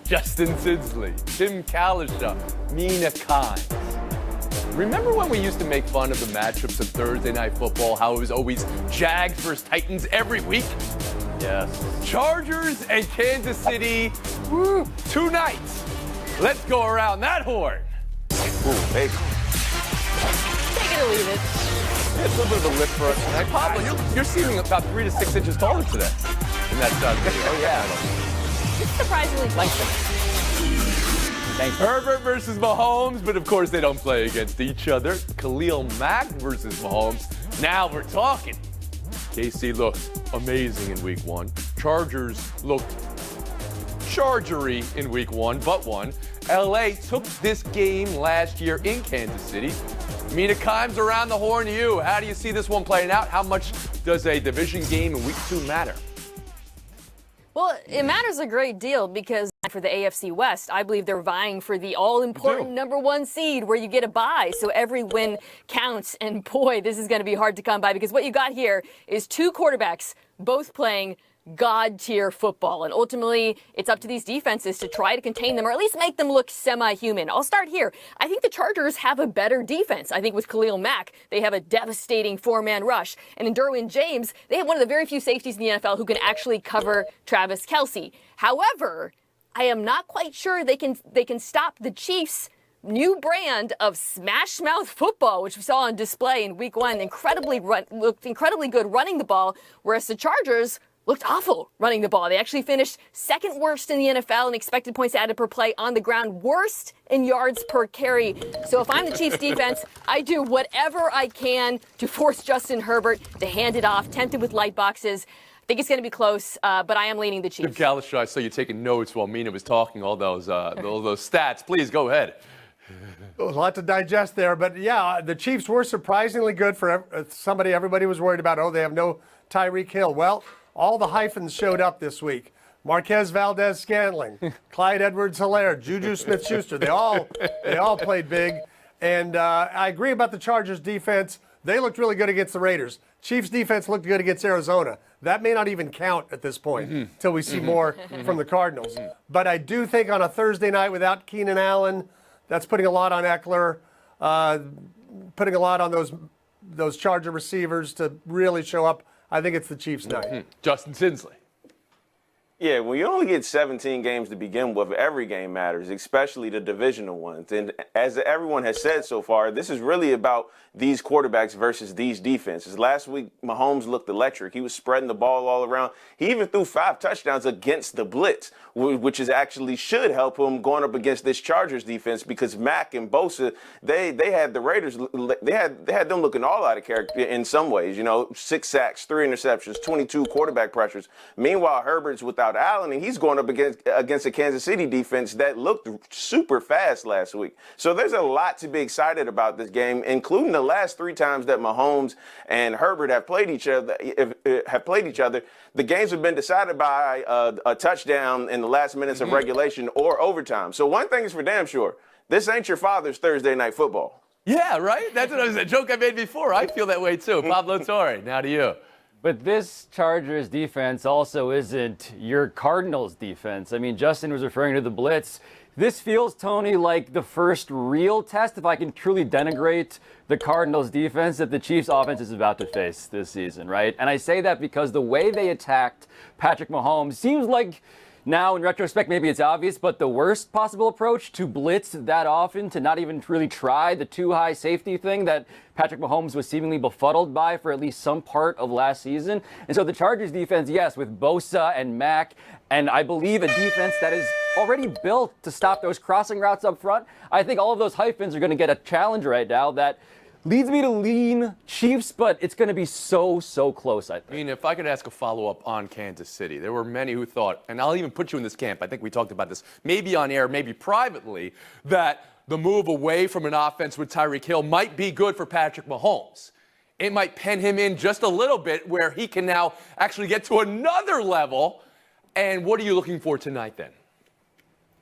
Justin Sidsley, Tim Kalisha, Mina Kimes. Remember when we used to make fun of the matchups of Thursday Night Football, how it was always Jags versus Titans every week? Yes. Chargers and Kansas City, two nights. Let's go around that horn. Ooh, baby. Take it or leave it. It's a little bit of a lift for us tonight. Pablo, you're seeming about 3 to 6 inches taller today in that video. Oh, yeah. It's surprisingly lengthy. Herbert versus Mahomes, but of course they don't play against each other. Khalil Mack versus Mahomes. Now we're talking. KC looked amazing in week 1. Chargers looked chargery in week 1, but won. LA took this game last year in Kansas City. Mina Kimes, around the horn to you. How do you see this one playing out? How much does a division game in week 2 matter? Well, it matters a great deal because for the AFC West, I believe they're vying for the all-important number 1 seed where you get a bye. So every win counts. And boy, this is going to be hard to come by because what you got here is 2 quarterbacks both playing God-tier football. And ultimately, it's up to these defenses to try to contain them or at least make them look semi-human. I'll start here. I think the Chargers have a better defense. I think with Khalil Mack, they have a devastating 4-man rush. And in Derwin James, they have one of the very few safeties in the NFL who can actually cover Travis Kelce. However, I am not quite sure they can stop the Chiefs' new brand of smash mouth football, which we saw on display in week 1. Looked incredibly good running the ball, whereas the Chargers looked awful running the ball. They actually finished 2nd worst in the NFL in expected points added per play on the ground, worst in yards per carry. So if I'm the Chiefs defense, I do whatever I can to force Justin Herbert to hand it off, tempt it with light boxes. I think it's going to be close, but I am leaning the Chiefs. Tim Kalisha, I saw you taking notes while Mina was talking all those stats. Please go ahead. A lot to digest there, but yeah, the Chiefs were surprisingly good for somebody everybody was worried about. Oh, they have no Tyreek Hill. Well, all the hyphens showed up this week. Marquez Valdez-Scantling, Clyde Edwards-Helaire, Juju Smith-Schuster. They all played big. And I agree about the Chargers defense. They looked really good against the Raiders. Chiefs defense looked good against Arizona. That may not even count at this point until we see more from the Cardinals. But I do think on a Thursday night without Keenan Allen, that's putting a lot on Eckler, putting a lot on those Charger receivers to really show up. I think it's the Chiefs' night. Justin Sidsley. Yeah, when you only get 17 games to begin with, every game matters, especially the divisional ones. And as everyone has said so far, this is really about these quarterbacks versus these defenses. Last week, Mahomes looked electric. He was spreading the ball all around. He even threw 5 touchdowns against the blitz, which is actually should help him going up against this Chargers defense because Mack and Bosa, they had the Raiders, they had them looking all out of character in some ways. 6 sacks, 3 interceptions, 22 quarterback pressures. Meanwhile, Herbert's without Allen, and he's going up against a Kansas City defense that looked super fast last week. So there's a lot to be excited about this game, including the last 3 times that Mahomes and Herbert have played each other. The games have been decided by a touchdown in the last minutes of regulation or overtime. So one thing is for damn sure: this ain't your father's Thursday night football. Yeah, right? That's what a joke I made before. I feel that way too. Pablo Torre, now to you. But this Chargers defense also isn't your Cardinals defense. I mean, Justin was referring to the blitz. This feels, Tony, like the first real test, if I can truly denigrate the Cardinals defense, that the Chiefs offense is about to face this season, right? And I say that because the way they attacked Patrick Mahomes seems like, now in retrospect, maybe it's obvious, but the worst possible approach to blitz that often, to not even really try the too high safety thing that Patrick Mahomes was seemingly befuddled by for at least some part of last season. And so the Chargers defense, yes, with Bosa and Mack, and I believe a defense that is already built to stop those crossing routes up front, I think all of those hyphens are going to get a challenge right now that leads me to lean Chiefs, but it's going to be so close, I think. I mean, if I could ask a follow-up on Kansas City, there were many who thought, and I'll even put you in this camp, I think we talked about this maybe on air, maybe privately, that the move away from an offense with Tyreek Hill might be good for Patrick Mahomes. It might pen him in just a little bit where he can now actually get to another level. And what are you looking for tonight then?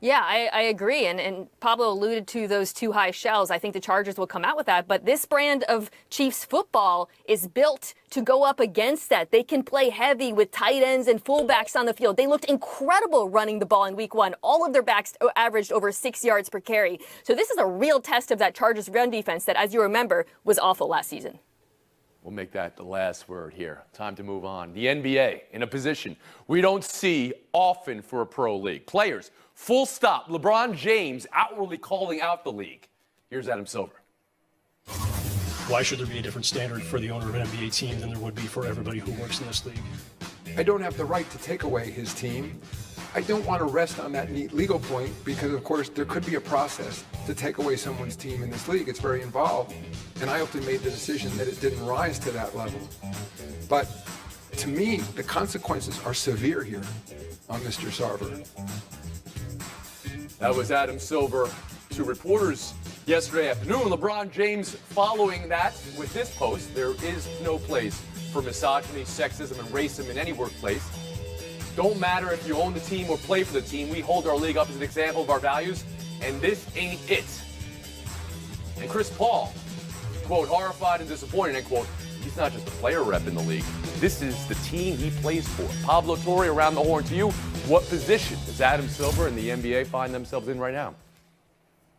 Yeah, I agree. And Pablo alluded to those two high shells. I think the Chargers will come out with that. But this brand of Chiefs football is built to go up against that. They can play heavy with tight ends and fullbacks on the field. They looked incredible running the ball in week 1. All of their backs averaged over 6 yards per carry. So this is a real test of that Chargers run defense that, as you remember, was awful last season. We'll make that the last word here. Time to move on. The NBA in a position we don't see often for a pro league. Players, full stop. LeBron James outwardly calling out the league. Here's Adam Silver. Why should there be a different standard for the owner of an NBA team than there would be for everybody who works in this league? I don't have the right to take away his team. I don't want to rest on that neat legal point because, of course, there could be a process to take away someone's team in this league. It's very involved, and I ultimately made the decision that it didn't rise to that level. But to me, the consequences are severe here on Mr. Sarver. That was Adam Silver to reporters yesterday afternoon. LeBron James following that with this post. There is no place for misogyny, sexism, and racism in any workplace. Don't matter if you own the team or play for the team. We hold our league up as an example of our values, and this ain't it. And Chris Paul, quote, horrified and disappointed, end quote, he's not just a player rep in the league. This is the team he plays for. Pablo Torre, around the horn to you. What position does Adam Silver and the NBA find themselves in right now?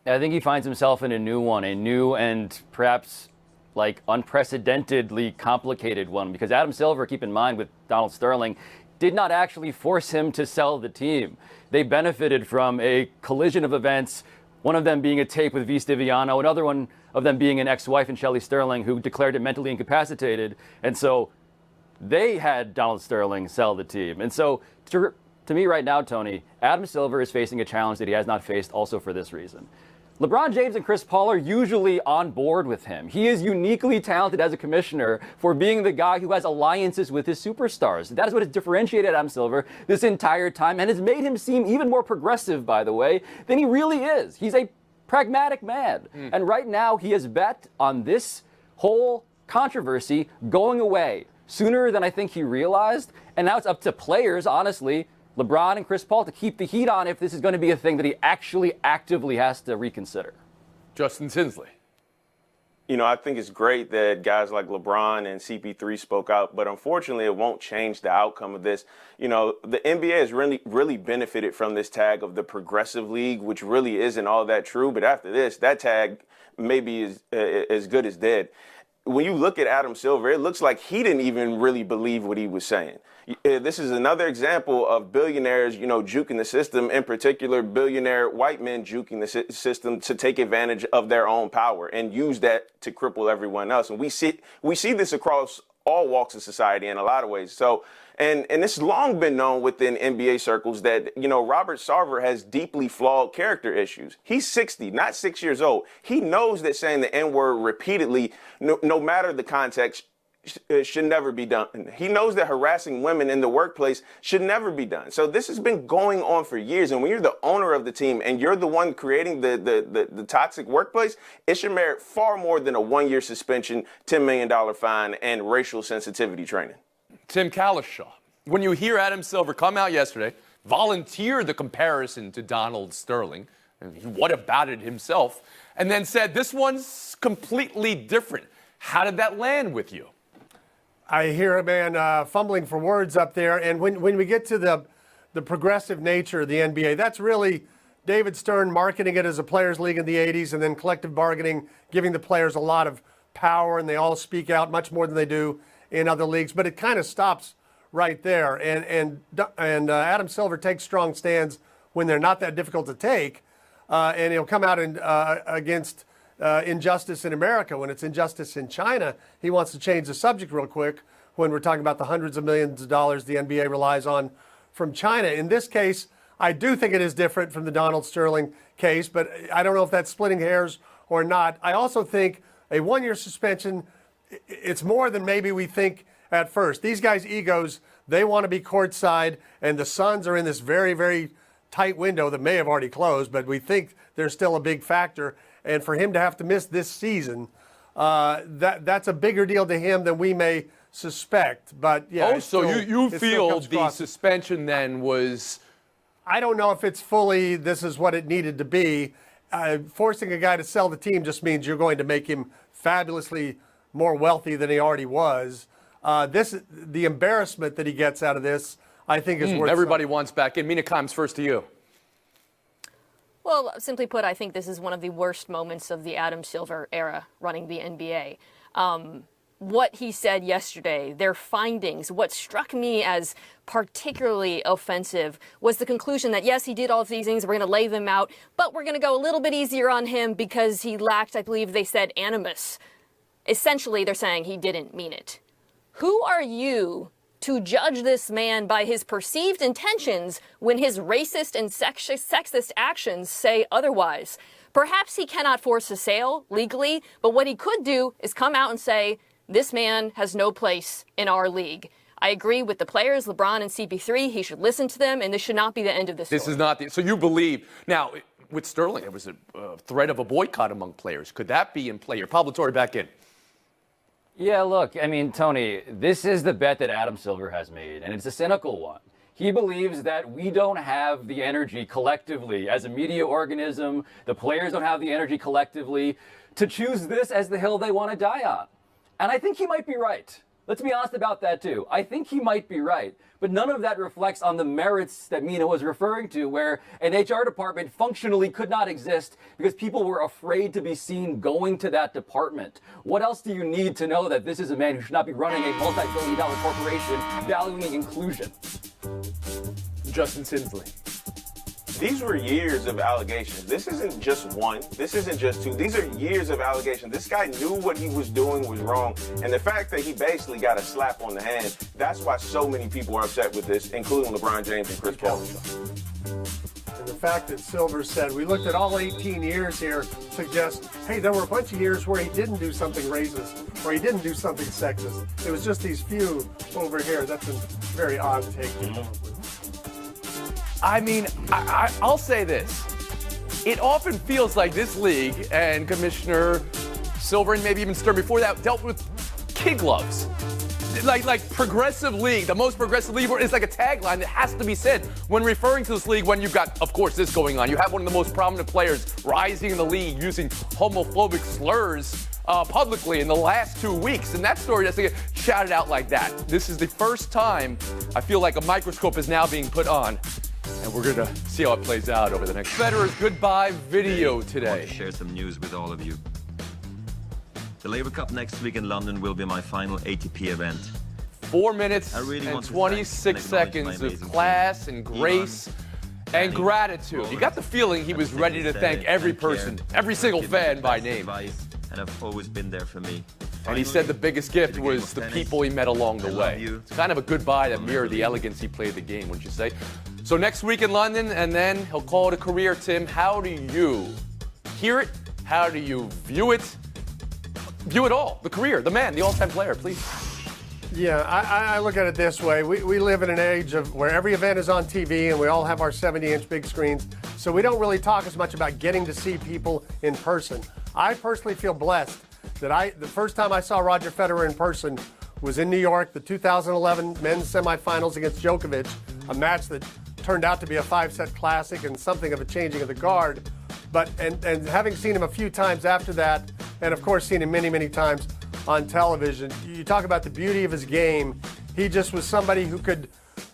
I think he finds himself in a new one, a new and perhaps like unprecedentedly complicated one, because Adam Silver, keep in mind, with Donald Sterling, did not actually force him to sell the team. They benefited from a collision of events, one of them being a tape with Vince Viviano, another one of them being an ex-wife in Shelley Sterling, who declared it mentally incapacitated. And so they had Donald Sterling sell the team. And so to me right now, Tony, Adam Silver is facing a challenge that he has not faced also for this reason. LeBron James and Chris Paul are usually on board with him. He is uniquely talented as a commissioner for being the guy who has alliances with his superstars. That is what has differentiated Adam Silver this entire time and has made him seem even more progressive, by the way, than he really is. He's a pragmatic man. And right now he has bet on this whole controversy going away sooner than I think he realized. And now it's up to players, honestly, LeBron and Chris Paul, to keep the heat on if this is going to be a thing that he actually actively has to reconsider. Justin Tinsley. You know, I think it's great that guys like LeBron and CP3 spoke out, but unfortunately it won't change the outcome of this. You know, the NBA has really benefited from this tag of the progressive league, which really isn't all that true. But after this, that tag maybe is as good as dead. When you look at Adam Silver, it looks like he didn't even really believe what he was saying. This is another example of billionaires, you know, juking the system, in particular, billionaire white men juking the system to take advantage of their own power and use that to cripple everyone else. And we see this across all walks of society in a lot of ways. So, and it's long been known within NBA circles that, you know, Robert Sarver has deeply flawed character issues. He's 60, not 6 years old. He knows that saying the N-word repeatedly, no matter the context, should never be done. He knows that harassing women in the workplace should never be done. So this has been going on for years. And when you're the owner of the team and you're the one creating the toxic workplace, it should merit far more than a 1-year suspension, $10 million fine, and racial sensitivity training. Tim Calishaw, when you hear Adam Silver come out yesterday, volunteer the comparison to Donald Sterling, and what about it himself, and then said this one's completely different. How did that land with you? I hear a man fumbling for words up there. And when we get to the progressive nature of the NBA, that's really David Stern marketing it as a players' league in the 80s and then collective bargaining, giving the players a lot of power, and they all speak out much more than they do in other leagues. But it kind of stops right there. And Adam Silver takes strong stands when they're not that difficult to take. And he'll come out against injustice in America. When it's injustice in China, he wants to change the subject real quick when we're talking about the hundreds of millions of dollars the NBA relies on from China. In this case, I do think it is different from the Donald Sterling case, but I don't know if that's splitting hairs or not. I also think a 1-year suspension, it's more than maybe we think at first. These guys' egos, they want to be courtside, and the Suns are in this very, very tight window that may have already closed, but we think there's still a big factor. And for him to have to miss this season, that's a bigger deal to him than we may suspect. But yeah. Oh, so you feel the suspension then was I don't know if it's fully this is what it needed to be. Forcing a guy to sell the team just means you're going to make him fabulously more wealthy than he already was. The embarrassment that he gets out of this, I think, is worth Everybody something. wants back in. Mina Kimes, first to you. Well, simply put, I think this is one of the worst moments of the Adam Silver era running the NBA. What he said yesterday, their findings, what struck me as particularly offensive was the conclusion that, yes, he did all of these things, we're going to lay them out, but we're going to go a little bit easier on him because he lacked, I believe they said, animus. Essentially, they're saying he didn't mean it. Who are you to judge this man by his perceived intentions when his racist and sexist actions say otherwise? Perhaps he cannot force a sale legally, but what he could do is come out and say, this man has no place in our league. I agree with the players, LeBron and CP3. He should listen to them, and this should not be the end of this story. This is not so you believe. Now, with Sterling, there was a threat of a boycott among players. Could that be in play? Your Pablo Torre back in. Yeah, look, I mean, Tony, this is the bet that Adam Silver has made, and it's a cynical one. He believes that we don't have the energy collectively as a media organism, the players don't have the energy collectively to choose this as the hill they want to die on. And I think he might be right. Let's be honest about that, too. I think he might be right. But none of that reflects on the merits that Mina was referring to, where an HR department functionally could not exist because people were afraid to be seen going to that department. What else do you need to know that this is a man who should not be running a multi-billion-dollar corporation valuing inclusion? Justin Tinsley. These were years of allegations. This isn't just one. This isn't just two. These are years of allegations. This guy knew what he was doing was wrong. And the fact that he basically got a slap on the hand, that's why so many people are upset with this, including LeBron James and Chris Paul. And the fact that Silver said, we looked at all 18 years here, suggests, hey, there were a bunch of years where he didn't do something racist, or he didn't do something sexist. It was just these few over here. That's a very odd take. I mean, I'll say this. It often feels like this league and Commissioner Silver and maybe even Stern before that dealt with kid gloves. Like progressive league, the most progressive league, it's like a tagline that has to be said when referring to this league when you've got, of course, this going on. You have one of the most prominent players rising in the league using homophobic slurs publicly in the last 2 weeks. And that story doesn't get shouted out like that. This is the first time I feel like a microscope is now being put on. And we're going to see how it plays out over the next. Federer's goodbye video today. I want to share some news with all of you. The Labour Cup next week in London will be my final ATP event. 4 minutes really and 26 seconds of class and grace and gratitude. You got the feeling he was ready to thank every person, every single fan by name. And have always been there for me. And he said the biggest gift was the people he met along the way. It's kind of a goodbye that mirrored the elegance he played the game, wouldn't you say? So next week in London, and then he'll call it a career, Tim. How do you hear it? How do you view it? View it all. The career, the man, the all-time player, please. Yeah, I look at it this way. We live in an age of where every event is on TV and we all have our 70-inch big screens. So we don't really talk as much about getting to see people in person. I personally feel blessed that the first time I saw Roger Federer in person was in New York, the 2011 men's semifinals against Djokovic, a match that turned out to be a 5-set classic and something of a changing of the guard. But and having seen him a few times after that, and of course seen him many, many times on television, you talk about the beauty of his game. He just was somebody who could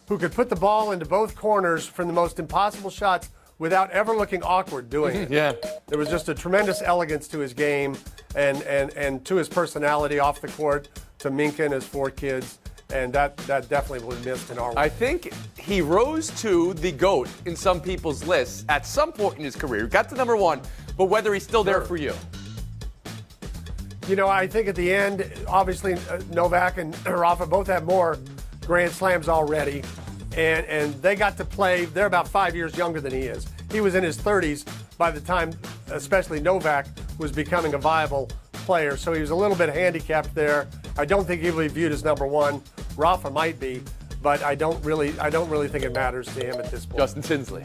put the ball into both corners from the most impossible shots without ever looking awkward doing it. Yeah. There was just a tremendous elegance to his game and to his personality off the court, to Minka and his 4 kids. And that definitely was missed in our world. I think he rose to the GOAT in some people's lists at some point in his career. Got to number 1, but whether he's still there for you. You know, I think at the end, obviously, Novak and Rafa both have more Grand Slams already. And they got to play, they're about 5 years younger than he is. He was in his 30s by the time, especially Novak, was becoming a viable player. So he was a little bit handicapped there. I don't think he will be viewed as number 1. Rafa might be, but I don't really think it matters to him at this point. Justin Tinsley.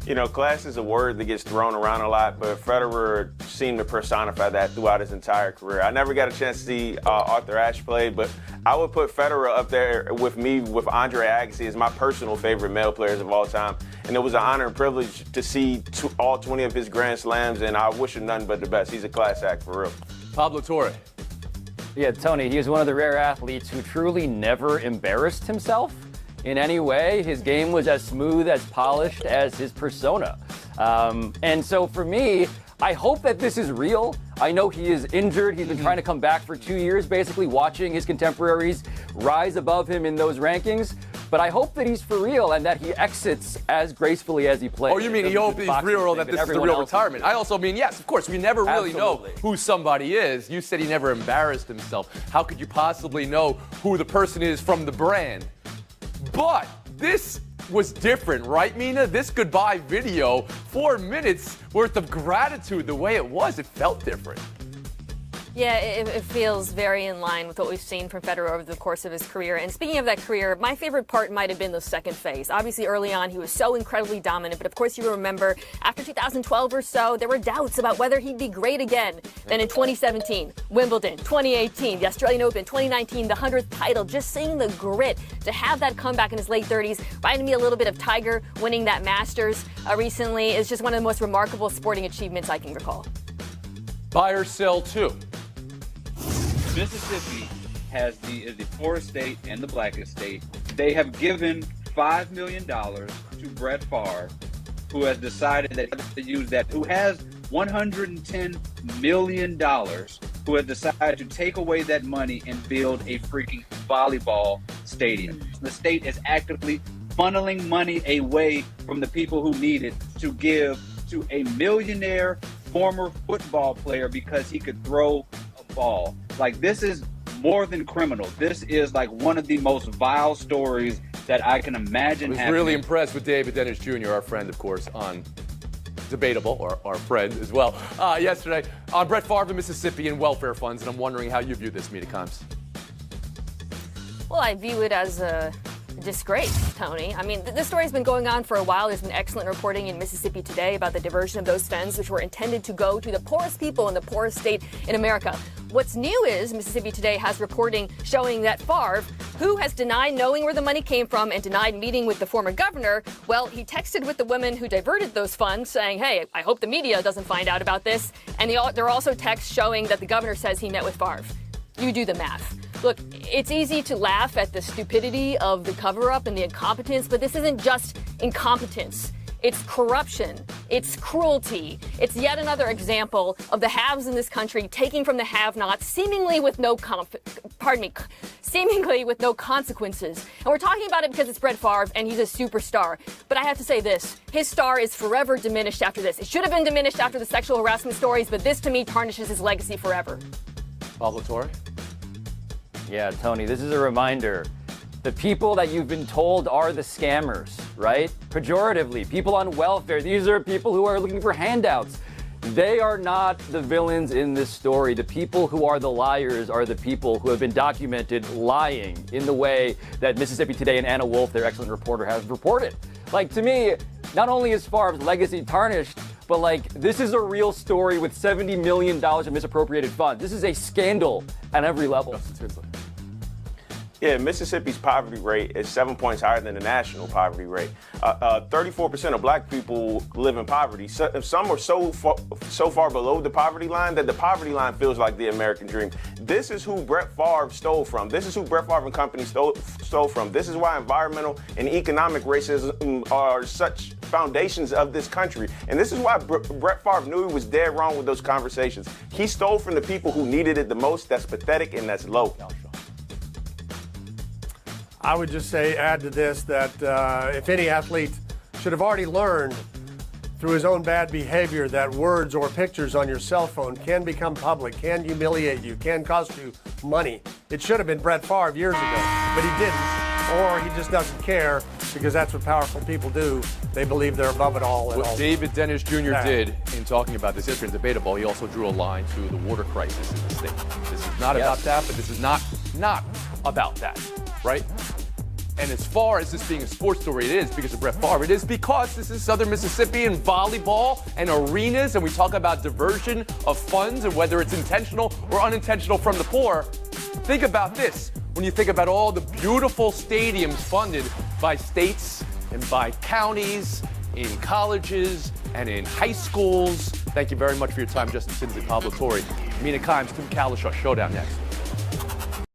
You know, class is a word that gets thrown around a lot, but Federer seemed to personify that throughout his entire career. I never got a chance to see Arthur Ashe play, but I would put Federer up there with me with Andre Agassi as my personal favorite male players of all time. And it was an honor and privilege to see all 20 of his Grand Slams, and I wish him nothing but the best. He's a class act for real. Pablo Torre. Yeah, Tony, he was one of the rare athletes who truly never embarrassed himself in any way. His game was as smooth, as polished as his persona. And so for me, I hope that this is real. I know he is injured. He's been trying to come back for 2 years, basically watching his contemporaries rise above him in those rankings. But I hope that he's for real and that he exits as gracefully as he played. Oh, you mean he hopes he's real, that this is the real retirement? I also mean, yes, of course, we never really know who somebody is. You said he never embarrassed himself. How could you possibly know who the person is from the brand? But this was different, right, Mina? This goodbye video, 4 minutes worth of gratitude, the way it was, it felt different. Yeah, it feels very in line with what we've seen from Federer over the course of his career. And speaking of that career, my favorite part might have been the second phase. Obviously, early on, he was so incredibly dominant. But of course, you remember after 2012 or so, there were doubts about whether he'd be great again. Then in 2017, Wimbledon, 2018, the Australian Open, 2019, the 100th title, just seeing the grit to have that comeback in his late 30s, reminded me a little bit of Tiger winning that Masters recently. Is just one of the most remarkable sporting achievements I can recall. Buy or sell too. Mississippi is the poorest state and the blackest state. They have given $5 million to Brett Favre, who has decided that he has to use that, who has $110 million, who has decided to take away that money and build a freaking volleyball stadium. The state is actively funneling money away from the people who need it to give to a millionaire former football player because he could throw a ball. Like, this is more than criminal. This is like one of the most vile stories that I can imagine happening. I was really impressed with David Dennis Jr., our friend, of course, on Debatable, or our friend as well, yesterday on Brett Favre and Mississippi and welfare funds, and I'm wondering how you view this, Mina Kimes. Well, I view it as a disgrace, Tony. I mean, this story's been going on for a while. There's been excellent reporting in Mississippi Today about the diversion of those funds, which were intended to go to the poorest people in the poorest state in America. What's new is Mississippi Today has reporting showing that Favre, who has denied knowing where the money came from and denied meeting with the former governor, well, he texted with the women who diverted those funds saying, hey, I hope the media doesn't find out about this. And there are also texts showing that the governor says he met with Favre. You do the math. Look, it's easy to laugh at the stupidity of the cover-up and the incompetence, but this isn't just incompetence. It's corruption. It's cruelty. It's yet another example of the haves in this country taking from the have-nots, seemingly with no consequences. And we're talking about it because it's Brett Favre and he's a superstar. But I have to say this, his star is forever diminished after this. It should have been diminished after the sexual harassment stories, but this to me tarnishes his legacy forever. Pablo Torre? Yeah, Tony, this is a reminder. The people that you've been told are the scammers, right? Pejoratively, people on welfare. These are people who are looking for handouts. They are not the villains in this story. The people who are the liars are the people who have been documented lying in the way that Mississippi Today and Anna Wolf, their excellent reporter, have reported. Like, to me, not only is Favre's legacy tarnished, but like, this is a real story with $70 million of misappropriated funds. This is a scandal at every level. Yeah, Mississippi's poverty rate is 7 points higher than the national poverty rate. 34% of black people live in poverty. Some are so far below the poverty line that the poverty line feels like the American dream. This is who Brett Favre stole from. This is who Brett Favre and company stole from. This is why environmental and economic racism are such foundations of this country. And this is why Brett Favre knew he was dead wrong with those conversations. He stole from the people who needed it the most. That's pathetic and that's low. I would just say, add to this, that if any athlete should have already learned through his own bad behavior that words or pictures on your cell phone can become public, can humiliate you, can cost you money. It should have been Brett Favre years ago, but he didn't, or he just doesn't care, because that's what powerful people do. They believe they're above it all. What David Dennis Jr. did in talking about this yesterday in Debatable, he also drew a line to the water crisis in the state. This is not about that, but this is not about that, right? And as far as this being a sports story, it is because of Brett Favre. It is because this is Southern Mississippi and volleyball and arenas, and we talk about diversion of funds and whether it's intentional or unintentional from the poor. Think about this. when you think about all the beautiful stadiums funded by states and by counties, in colleges and in high schools. Thank you very much for your time, Justin Sims and Pablo Torre. Mina Kimes, Tim Kalishaw, Showdown next.